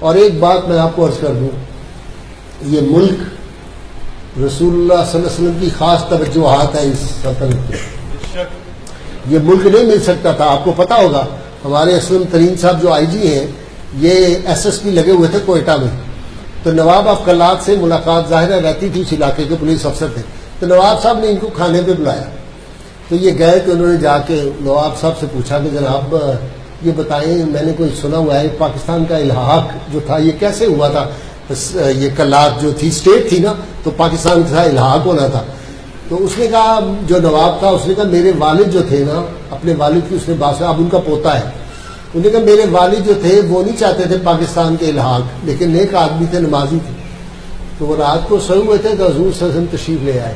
اور ایک بات میں آپ کو عرض کر دوں، یہ ملک رسول اللہ صلی اللہ علیہ وسلم کی خاص توجہات ہے اس سلطنت میں. یہ ملک نہیں مل سکتا تھا. آپ کو پتا ہوگا ہمارے اسلم ترین صاحب جو آئی جی ہیں یہ ایس ایس پی لگے ہوئے تھے کوئٹہ میں، تو نواب افقلات سے ملاقات ظاہرہ رہتی تھی، اس علاقے کے پولیس افسر تھے، تو نواب صاحب نے ان کو کھانے پہ بلایا. تو یہ گئے تو انہوں نے جا کے نواب صاحب سے پوچھا کہ جناب یہ بتائیں، میں نے کوئی سنا ہوا ہے پاکستان کا الحاق جو تھا یہ کیسے ہوا تھا؟ یہ کلات جو تھی اسٹیٹ تھی نا، تو پاکستان کا الحاق ہونا تھا. تو اس نے کہا، جو نواب تھا اس نے کہا میرے والد جو تھے نا، اپنے والد کی اس نے بات، اب ان کا پوتا ہے، انہوں نے کہا میرے والد جو تھے وہ نہیں چاہتے تھے پاکستان کے الحاق، لیکن نیک آدمی تھے، نمازی تھے. تو وہ رات کو سوئے ہوئے تھے تو حضور صلی اللہ علیہ وسلم تشریف لے آئے.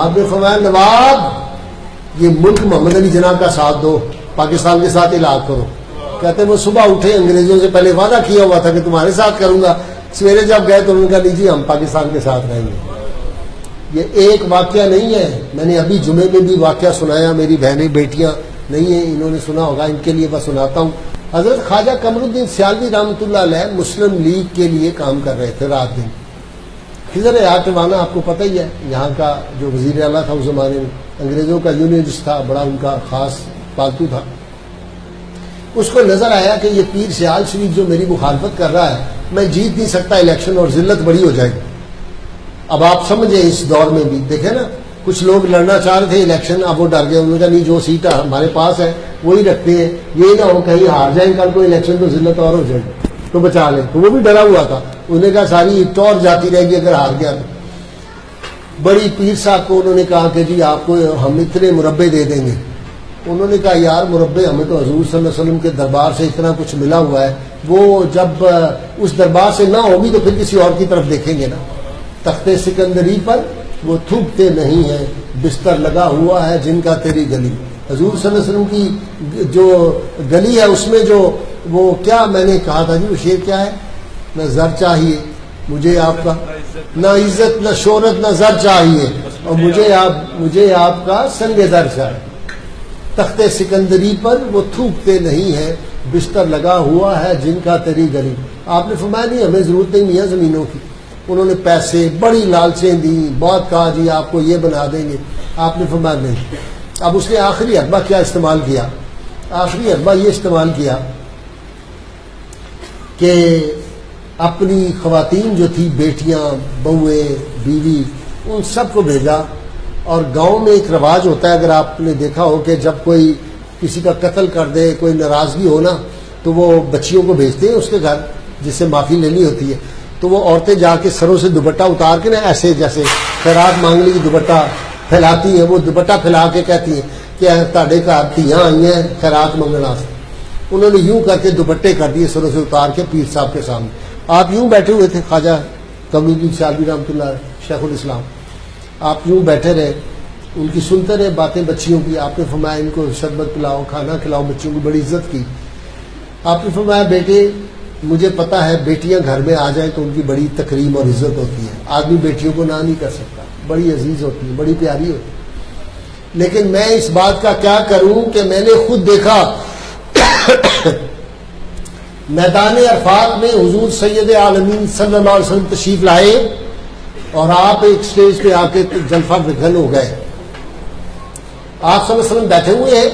آپ نے فرمایا نواب یہ ملک محمد علی جناح کا ساتھ دو، پاکستان کے ساتھ الحاق کرو. کہتے ہیں وہ صبح اٹھے، انگریزوں سے پہلے وعدہ کیا ہوا تھا کہ تمہارے ساتھ کروں گا، سویرے جب گئے تو انہوں نے کہا نہیں جی ہم پاکستان کے ساتھ رہیں گے. یہ ایک واقعہ نہیں ہے، میں نے ابھی جمعے میں بھی واقعہ سنایا، میری بہنیں بیٹیاں نہیں ہیں انہوں نے سنا ہوگا، ان کے لیے بس سناتا ہوں. حضرت خواجہ قمر الدین سیالوی رحمۃ اللہ علیہ مسلم لیگ کے لیے کام کر رہے تھے رات دن. خضر حیات وانا آپ کو پتہ ہی ہے، یہاں کا جو وزیر اعلیٰ تھا اس زمانے میں، انگریزوں کا یونینسٹ تھا، بڑا ان کا خاص پالتو تھا. اس کو نظر آیا کہ یہ پیر سیال شریف جو میری مخالفت کر رہا ہے میں جیت نہیں سکتا الیکشن، اور ذلت بڑی ہو جائے گی. اب آپ سمجھیں اس دور میں بھی دیکھیں نا، کچھ لوگ لڑنا چاہ رہے تھے الیکشن، اب وہ ڈر گئے، انہوں نے کہا نہیں جو سیٹ ہمارے پاس ہے وہی رکھتے ہیں، یہ نہ ہو کہیں ہار جائیں کل کو الیکشن تو ذلت اور ہو جائے گی تو بچا لیں. تو وہ بھی ڈرا ہوا تھا، انہوں نے کہا ساری ٹور جاتی رہے گی اگر ہار گیا تو. بڑی پیر صاحب کو انہوں نے کہا کہ جی آپ کو ہم اتنے مربے دے دیں گے. انہوں نے کہا یار مربے ہمیں تو حضور صلی اللہ علیہ وسلم کے دربار سے اتنا کچھ ملا ہوا ہے، وہ جب اس دربار سے نہ ہوگی تو پھر کسی اور کی طرف دیکھیں گے نا. تخت سکندری پر وہ تھوکتے نہیں ہیں، بستر لگا ہوا ہے جن کا تیری گلی. حضور صلی اللہ علیہ وسلم کی جو گلی ہے اس میں جو وہ کیا میں نے کہا تھا جی وہ شعر کیا ہے، نہ زر چاہیے مجھے آپ کا، نہ عزت نہ شہرت نہ زر چاہیے، اور مجھے آپ کا سنگ در چاہیے. تخت سکندری پر وہ تھوکتے نہیں ہیں، بستر لگا ہوا ہے جن کا تیری گلی. آپ نے فرمایا نہیں ہمیں ضرورت نہیں میاں زمینوں کی. انہوں نے پیسے بڑی لالچیں دی، بہت کہا جی آپ کو یہ بنا دیں گے. آپ نے فرمایا نہیں. اب اس نے آخری حربہ کیا استعمال کیا؟ آخری حربہ یہ استعمال کیا کہ اپنی خواتین جو تھی، بیٹیاں، بہویں، بیوی، ان سب کو بھیجا. اور گاؤں میں ایک رواج ہوتا ہے، اگر آپ نے دیکھا ہو کہ جب کوئی کسی کا قتل کر دے، کوئی ناراضگی ہو نا، تو وہ بچیوں کو بھیجتے ہیں اس کے گھر جس سے معافی لینی ہوتی ہے. تو وہ عورتیں جا کے سروں سے دوپٹہ اتار کے نا ایسے جیسے خیرات مانگنے کی دوپٹہ پھیلاتی ہیں، وہ دوپٹہ پھیلا کے کہتی ہیں کہ تاڑے کا دھیاں آئی ہیں خیرات منگنا سے. انہوں نے یوں کر کے دوپٹے کر دیے سروں سے اتار کے پیر صاحب کے سامنے. آپ یوں بیٹھے ہوئے تھے، خواجہ قمر الدین سیالوی رحمۃ اللہ شیخ الاسلام، آپ یوں بیٹھے رہے، ان کی سنتے رہے باتیں بچیوں کی. آپ نے فرمایا ان کو شربت پلاؤ، کھانا کھلاؤ، بچیوں کی بڑی عزت کی. آپ نے فرمایا بیٹے مجھے پتا ہے بیٹیاں گھر میں آ جائیں تو ان کی بڑی تکریم اور عزت ہوتی ہے، آدمی بیٹیوں کو نہ نہیں کر سکتا، بڑی عزیز ہوتی ہے، بڑی پیاری ہوتی ہے. لیکن میں اس بات کا کیا کروں کہ میں نے خود دیکھا میدان عرفات میں حضور سید عالمین صلی اللہ علیہ وسلم تشریف لائے اور آپ ایک سٹیج پہ آ کے جلفہ بگھن ہو گئے. آپ صلی اللہ علیہ وسلم بیٹھے ہوئے ہیں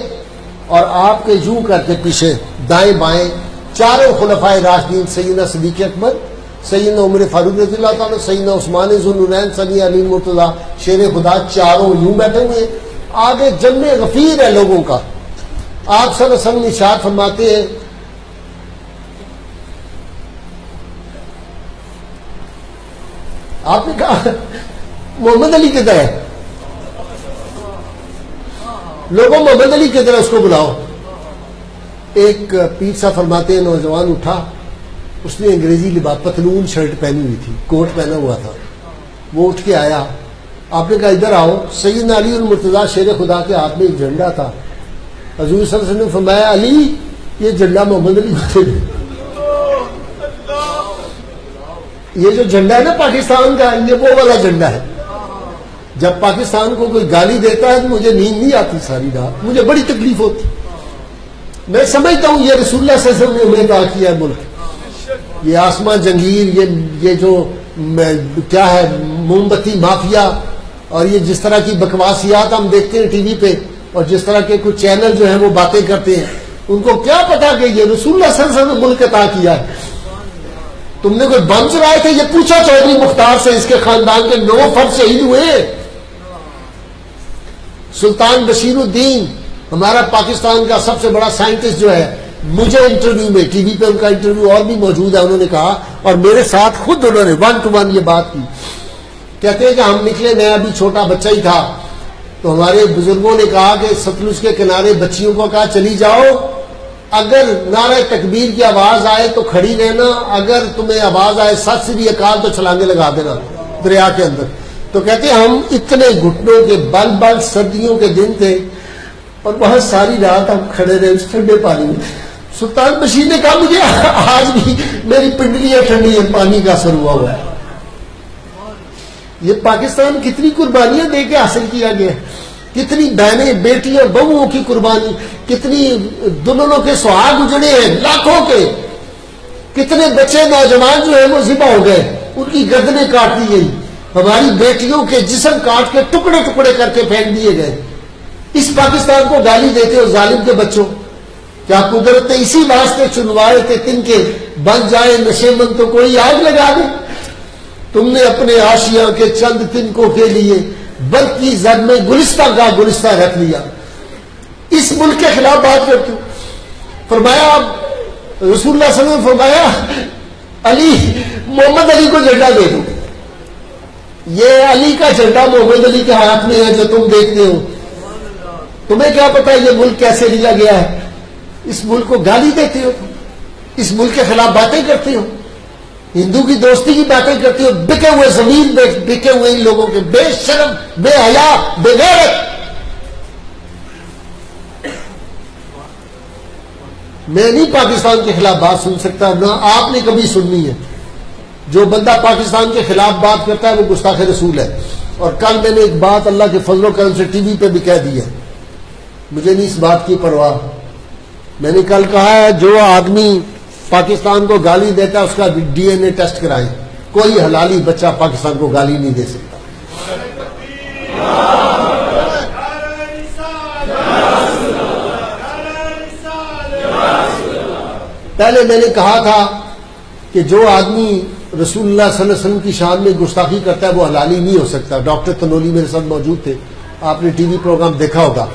اور آپ کے یوں کر کے پیچھے دائیں بائیں چاروں خلفائے راشدین، سیدنا صدیق اکبر، سیدنا عمر فاروق رضی اللہ تعالیٰ، سیدنا عثمان ذوالنورین، سیدنا علی مرتضیٰ شیر خدا، چاروں یوں بیٹھے ہوئے ہیں. آگے جمع غفیر ہے لوگوں کا. آپ صلی اللہ علیہ وسلم ارشاد فرماتے ہیں آپ نے کہا محمد علی کدھر ہے؟ لوگوں محمد علی کدھر ہے اس کو بلاؤ. ایک پیر صاحب فرماتے ہیں نوجوان اٹھا، اس نے انگریزی لباس پتلون شرٹ پہنی ہوئی تھی، کوٹ پہنا ہوا تھا، وہ اٹھ کے آیا. آپ نے کہا ادھر آؤ. سیدنا علی المرتضیٰ شیر خدا کے ہاتھ میں ایک جھنڈا تھا. حضور صلی اللہ علیہ وسلم نے فرمایا علی یہ جھنڈا محمد علی کو دے. یہ جو جھنڈا ہے نا پاکستان کا، یہ وہ والا جھنڈا ہے. جب پاکستان کو کوئی گالی دیتا ہے تو مجھے نیند نہیں آتی ساری رات، مجھے بڑی تکلیف ہوتی. میں سمجھتا ہوں یہ رسول اللہ صلی اللہ علیہ وسلم نے ہمیں عطا کیا ہے ملک. یہ آسمان جنگیر، یہ جو کیا ہے موم بتی مافیا، اور یہ جس طرح کی بکواسیات ہم دیکھتے ہیں ٹی وی پہ، اور جس طرح کے کچھ چینل جو ہیں وہ باتیں کرتے ہیں، ان کو کیا پتا کہ یہ رسول اللہ صلی اللہ علیہ وسلم نے ملک عطا کیا ہے؟ تم نے کوئی بم چلائے تھے؟ یہ پوچھا چودھری مختار سے، اس کے خاندان کے 9 فرد شہید ہوئے۔ سلطان بشیر الدین ہمارا پاکستان کا سب سے بڑا سائنٹسٹ جو ہے، مجھے انٹرویو میں ٹی وی پہ ان کا انٹرویو اور بھی موجود ہے، انہوں نے کہا، اور میرے ساتھ خود انہوں نے 1 to 1 یہ بات کی، کہتے ہیں کہ ہم نکلے، میں ابھی چھوٹا بچہ ہی تھا، تو ہمارے بزرگوں نے کہا کہ ستلج کے کنارے بچیوں کو کہا چلی جاؤ، اگر نعرہ تکبیر کی آواز آئے تو کھڑی رہنا، اگر تمہیں آواز آئے سات سری اکال تو چھلانگے لگا دینا دریا کے اندر۔ تو کہتے ہیں ہم اتنے گھٹنوں کے بل سردیوں کے دن تھے، اور وہاں ساری رات ہم کھڑے رہے اس ٹھنڈے پانی میں۔ سلطان بشیر نے کہا مجھے آج بھی میری پنڈلیاں ٹھنڈی ہے، پانی کا اثر ہوا ہوا ہے۔ یہ پاکستان کتنی قربانیاں دے کے حاصل کیا گیا، کتنی بہنیں بیٹیاں بہوؤں کی قربانی، کتنی دلہنوں کے سہاگ اجڑے ہیں لاکھوں کے، کتنے بچے نوجوان جو ہیں وہ ذبح ہو گئے، ان کی گردنیں کاٹ دی گئی، ہماری بیٹیوں کے جسم کاٹ کے ٹکڑے ٹکڑے کر کے پھینک دیے گئے۔ اس پاکستان کو گالی دیتے ہو ظالم کے بچوں، کیا قدرت نے اسی واسطے چنوائے تھے تن کے بن جائے نشے من تو کوئی آگ لگا دے؟ تم نے اپنے آشیاں کے چند تنکوں کے لیے برق کی زد میں گلستہ کا گلستہ رکھ لیا۔ اس ملک کے خلاف بات کرتے ہو۔ فرمایا رسول اللہ صلی اللہ علیہ وسلم نے فرمایا علی محمد علی کو جھنڈا دے دو، یہ علی کا جھنڈا محمد علی کے ہاتھ میں ہے جو تم دیکھتے ہو، تمہیں کیا پتا یہ ملک کیسے لیا گیا ہے؟ اس ملک کو گالی دیتے ہو، اس ملک کے خلاف باتیں کرتے ہو، ہندو کی دوستی کی باتیں کرتے ہو، بکے ہوئے زمین پہ بکے ہوئے ان لوگوں کے، بے شرم، بے حیا، بے غیرت۔ میں نہیں پاکستان کے خلاف بات سن سکتا، نہ آپ نے کبھی سننی ہے۔ جو بندہ پاکستان کے خلاف بات کرتا ہے وہ گستاخ رسول ہے۔ اور کل میں نے ایک بات اللہ کے فضل و کرم سے ٹی وی پہ بھی کہہ دی ہے، مجھے نہیں اس بات کی پرواہ۔ میں نے کل کہا ہے جو آدمی پاکستان کو گالی دیتا ہے اس کا ڈی این اے ٹیسٹ کرائیں، کوئی حلالی بچہ پاکستان کو گالی نہیں دے سکتا۔ پہلے میں نے کہا تھا کہ جو آدمی رسول اللہ صلی اللہ علیہ وسلم کی شان میں گستاخی کرتا ہے وہ حلالی نہیں ہو سکتا۔ ڈاکٹر تنولی میرے ساتھ موجود تھے، آپ نے ٹی وی پروگرام دیکھا ہوگا،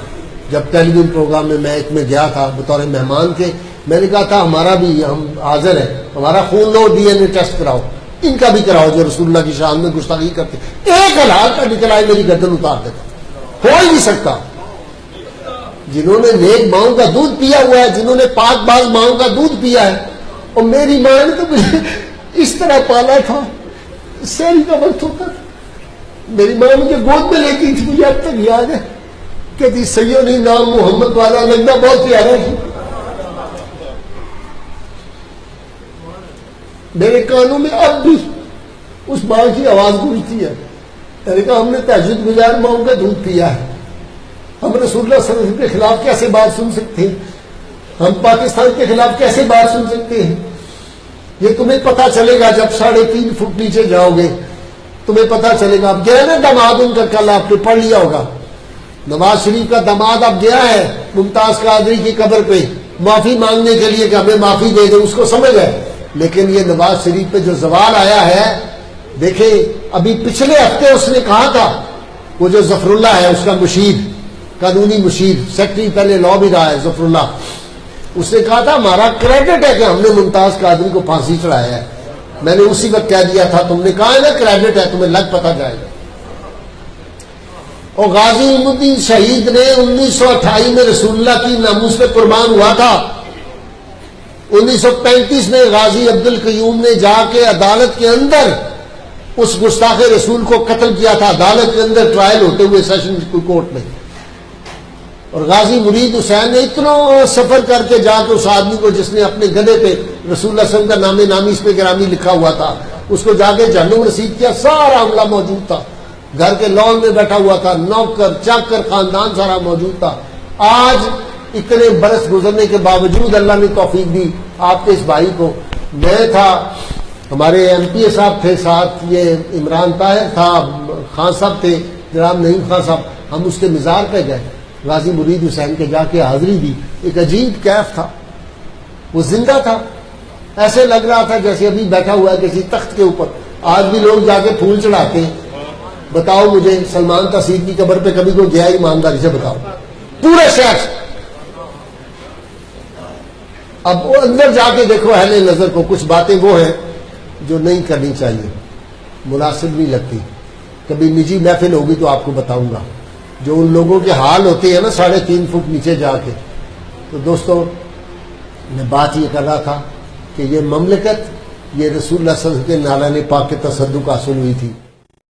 جب ٹیلی ویژن پروگرام میں ایک میں گیا تھا بطور مہمان کے، میں نے کہا تھا ہمارا بھی ہم حاضر ہیں، ہمارا خون لو، ڈی این اے ٹیسٹ کراؤ، ان کا بھی کراؤ جو رسول اللہ کی شان میں گستاخی کرتے، ایک حلال کا نکل آئے میری گردن اتار دیتا، ہو ہی نہیں سکتا۔ جنہوں نے نیک ماؤں کا دودھ پیا ہوا ہے، جنہوں نے پاک باز ماؤں کا دودھ پیا ہے، اور میری ماں نے تو مجھے اس طرح پالا تھا، سیل کا وقت ہوتا تھا، میری ماں مجھے گود میں لیتی تھی، مجھے اب تک یاد ہے، کہتی سیدی نام محمد والا لگنا بہت پیارا ہے۔ میرے کانوں میں اب بھی اس ماں کی آواز گونجتی ہے۔ میں نے کہا ہم نے تہجد گزار ماؤں کا دودھ پیا ہے، ہم رسول اللہ صلی اللہ علیہ وسلم کے خلاف کیسے بات سن سکتے ہیں؟ ہم پاکستان کے خلاف کیسے بات سن سکتے ہیں؟ یہ تمہیں پتا چلے گا جب 3.5 فٹ نیچے جاؤ گے، تمہیں پتا چلے گا۔ اب گیا نا داماد ان کا، کل آپ نے پڑھ لیا ہوگا، نواز شریف کا داماد اب گیا ہے ممتاز قادری کی قبر پہ معافی مانگنے کے لیے کہ ہمیں معافی دے دیں، اس کو سمجھ ہے۔ لیکن یہ نواز شریف پہ جو زوال آیا ہے، دیکھیں ابھی پچھلے ہفتے اس نے کہا تھا، وہ جو ظفر اللہ ہے اس کا مشیر، قانونی مشیر، سیکرٹری پہلے لا بھی رہا ہے ظفر اللہ، اس نے کہا تھا ہمارا کریڈٹ ہے کہ ہم نے ممتاز قادری کو پھانسی چڑھایا ہے۔ میں نے اسی وقت کہہ دیا تھا تم نے کہا ہے نا کریڈٹ ہے، تمہیں لگ پتا جائے گا۔ اور غازی علم الدین شہید نے 1928 میں رسول اللہ کی ناموس پہ قربان ہوا تھا۔ 1935 میں غازی عبد القیوم نے جا کے عدالت کے اندر اس گستاخ رسول کو قتل کیا تھا، عدالت کے اندر ٹرائل ہوتے ہوئے سیشن کورٹ میں۔ اور غازی مرید حسین نے اتنا سفر کر کے جا کے اس آدمی کو جس نے اپنے گدھے پہ رسول اللہ صلی اللہ علیہ وسلم کا نام نامی اس پہ گرامی لکھا ہوا تھا، اس کو جا کے جہنم رسید کیا، سارا عملہ موجود تھا، گھر کے لان میں بیٹھا ہوا تھا، نوکر چاکر خاندان سارا موجود تھا۔ آج اتنے برس گزرنے کے باوجود اللہ نے توفیق دی آپ کے اس بھائی کو، میں تھا، ہمارے ایم پی اے صاحب تھے ساتھ، یہ عمران طاہر تھا، خان صاحب تھے، جناب نعیم خان صاحب. ہم اس کے مزار پہ گئے، غازی مرید حسین کے، جا کے حاضری دی. ایک عجیب کیف تھا، وہ زندہ تھا، ایسے لگ رہا تھا جیسے ابھی بیٹھا ہوا ہے کسی تخت کے اوپر. آج بھی لوگ جا کے پھول چڑھاتے ہیں. بتاؤ مجھے سلمان تحصیل کی قبر پہ کبھی کوئی گیا؟ ایمانداری سے بتاؤ. پورے شہر سے. اب وہ اندر جا کے دیکھو اہل نظر کو، کچھ باتیں وہ ہیں جو نہیں کرنی چاہیے، مناسب نہیں لگتی. کبھی نجی محفل ہوگی تو آپ کو بتاؤں گا جو ان لوگوں کے حال ہوتے ہیں نا 3.5 فٹ نیچے جا کے. تو دوستو میں بات یہ کر رہا تھا کہ یہ مملکت، یہ رسول اللہ صلی اللہ علیہ وسلم کے نالان پاک کے تصدق حاصل ہوئی تھی.